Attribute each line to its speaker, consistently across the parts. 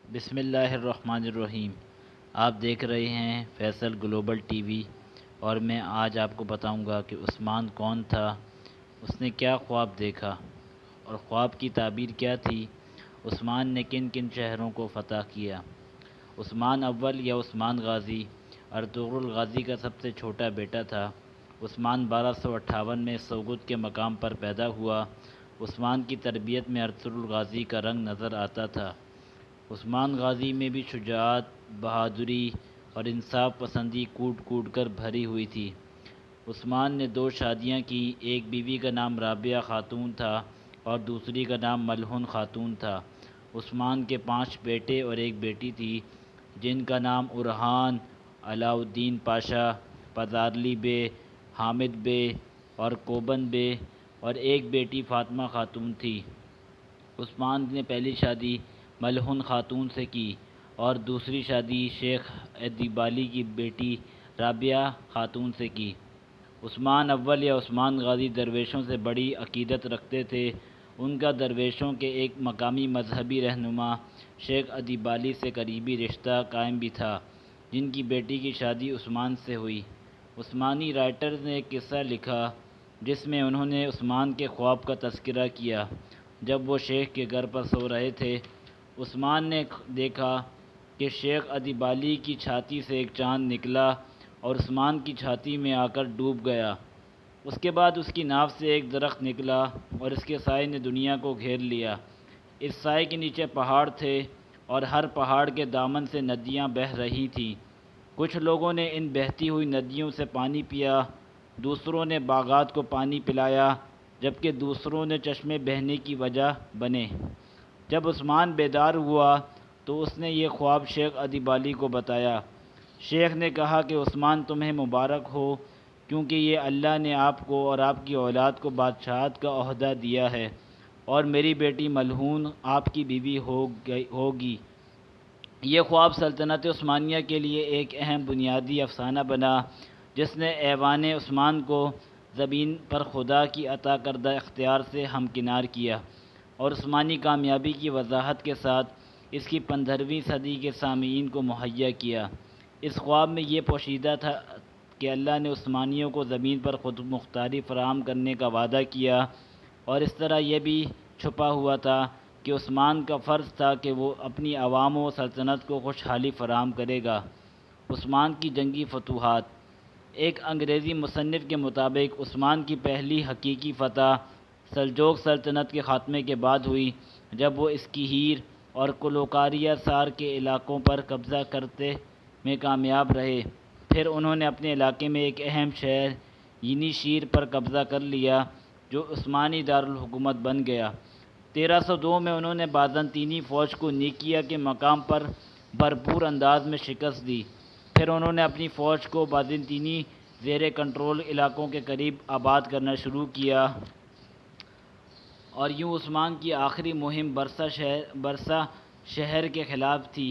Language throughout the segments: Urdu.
Speaker 1: بسم اللہ الرحمن الرحیم۔ آپ دیکھ رہے ہیں فیصل گلوبل ٹی وی، اور میں آج آپ کو بتاؤں گا کہ عثمان کون تھا، اس نے کیا خواب دیکھا اور خواب کی تعبیر کیا تھی، عثمان نے کن کن شہروں کو فتح کیا۔ عثمان اول یا عثمان غازی ارطغرل غازی کا سب سے چھوٹا بیٹا تھا۔ عثمان 1258 میں سوگت کے مقام پر پیدا ہوا۔ عثمان کی تربیت میں ارطغرل غازی کا رنگ نظر آتا تھا۔ عثمان غازی میں بھی شجاعت، بہادری اور انصاف پسندی کوٹ کوٹ کر بھری ہوئی تھی۔ عثمان نے 2 شادیاں کی، ایک بیوی کا نام رابعہ خاتون تھا اور دوسری کا نام ملہون خاتون تھا۔ عثمان کے 5 بیٹے اور ایک بیٹی تھی، جن کا نام اورحان، علاء الدین پاشا، پزارلی بے، حامد بے اور کوبن بے اور ایک بیٹی فاطمہ خاتون تھی۔ عثمان نے پہلی شادی ملہون خاتون سے کی اور دوسری شادی شیخ ادیبالی کی بیٹی رابعہ خاتون سے کی۔ عثمان اول یا عثمان غازی درویشوں سے بڑی عقیدت رکھتے تھے۔ ان کا درویشوں کے ایک مقامی مذہبی رہنما شیخ ادیبالی سے قریبی رشتہ قائم بھی تھا، جن کی بیٹی کی شادی عثمان سے ہوئی۔ عثمانی رائٹرز نے ایک قصہ لکھا جس میں انہوں نے عثمان کے خواب کا تذکرہ کیا۔ جب وہ شیخ کے گھر پر سو رہے تھے، عثمان نے دیکھا کہ شیخ ادیبالی کی چھاتی سے ایک چاند نکلا اور عثمان کی چھاتی میں آ کر ڈوب گیا۔ اس کے بعد اس کی ناف سے ایک درخت نکلا اور اس کے سائے نے دنیا کو گھیر لیا۔ اس سائے کے نیچے پہاڑ تھے اور ہر پہاڑ کے دامن سے ندیاں بہہ رہی تھیں۔ کچھ لوگوں نے ان بہتی ہوئی ندیوں سے پانی پیا، دوسروں نے باغات کو پانی پلایا، جبکہ دوسروں نے چشمے بہنے کی وجہ بنے۔ جب عثمان بیدار ہوا تو اس نے یہ خواب شیخ ادیبالی کو بتایا۔ شیخ نے کہا کہ عثمان تمہیں مبارک ہو، کیونکہ یہ اللہ نے آپ کو اور آپ کی اولاد کو بادشاہت کا عہدہ دیا ہے، اور میری بیٹی ملہون آپ کی بیوی ہوگی۔ یہ خواب سلطنت عثمانیہ کے لیے ایک اہم بنیادی افسانہ بنا، جس نے ایوان عثمان کو زمین پر خدا کی عطا کردہ اختیار سے ہمکنار کیا اور عثمانی کامیابی کی وضاحت کے ساتھ اس کی 15ویں صدی کے سامعین کو مہیا کیا۔ اس خواب میں یہ پوشیدہ تھا کہ اللہ نے عثمانیوں کو زمین پر خود مختاری فراہم کرنے کا وعدہ کیا، اور اس طرح یہ بھی چھپا ہوا تھا کہ عثمان کا فرض تھا کہ وہ اپنی عوام و سلطنت کو خوشحالی فراہم کرے گا۔ عثمان کی جنگی فتوحات۔ ایک انگریزی مصنف کے مطابق عثمان کی پہلی حقیقی فتح سلجوق سلطنت کے خاتمے کے بعد ہوئی، جب وہ اسکہیر اور کلوکاریہ سار کے علاقوں پر قبضہ کرتے میں کامیاب رہے۔ پھر انہوں نے اپنے علاقے میں ایک اہم شہر ینیشیر پر قبضہ کر لیا، جو عثمانی دارالحکومت بن گیا۔ 1302 میں انہوں نے بازنطینی فوج کو نیقیہ کے مقام پر بھرپور انداز میں شکست دی۔ پھر انہوں نے اپنی فوج کو بازنطینی زیر کنٹرول علاقوں کے قریب آباد کرنا شروع کیا، اور یوں عثمان کی آخری مہم برسا شہر کے خلاف تھی۔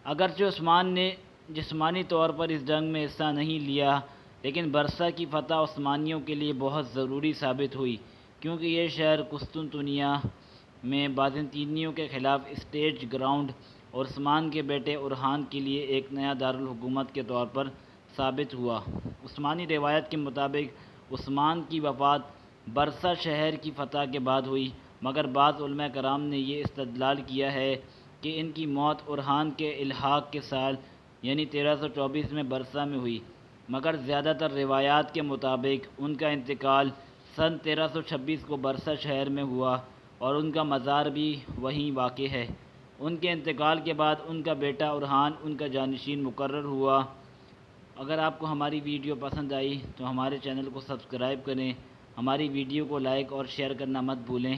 Speaker 1: اگرچہ عثمان نے جسمانی طور پر اس جنگ میں حصہ نہیں لیا، لیکن برسا کی فتح عثمانیوں کے لیے بہت ضروری ثابت ہوئی، کیونکہ یہ شہر قسطنطنیہ میں بازنطینیوں کے خلاف اسٹیج گراؤنڈ اور عثمان کے بیٹے اورحان کے لیے ایک نیا دارالحکومت کے طور پر ثابت ہوا۔ عثمانی روایت کے مطابق عثمان کی وفات برسا شہر کی فتح کے بعد ہوئی، مگر بعض علماء کرام نے یہ استدلال کیا ہے کہ ان کی موت اورحان کے الحاق کے سال یعنی 1324 میں برسا میں ہوئی، مگر زیادہ تر روایات کے مطابق ان کا انتقال سن 1326 کو برسا شہر میں ہوا، اور ان کا مزار بھی وہیں واقع ہے۔ ان کے انتقال کے بعد ان کا بیٹا اورحان ان کا جانشین مقرر ہوا۔ اگر آپ کو ہماری ویڈیو پسند آئی تو ہمارے چینل کو سبسکرائب کریں، ہماری ویڈیو کو لائک اور شیئر کرنا مت بھولیں۔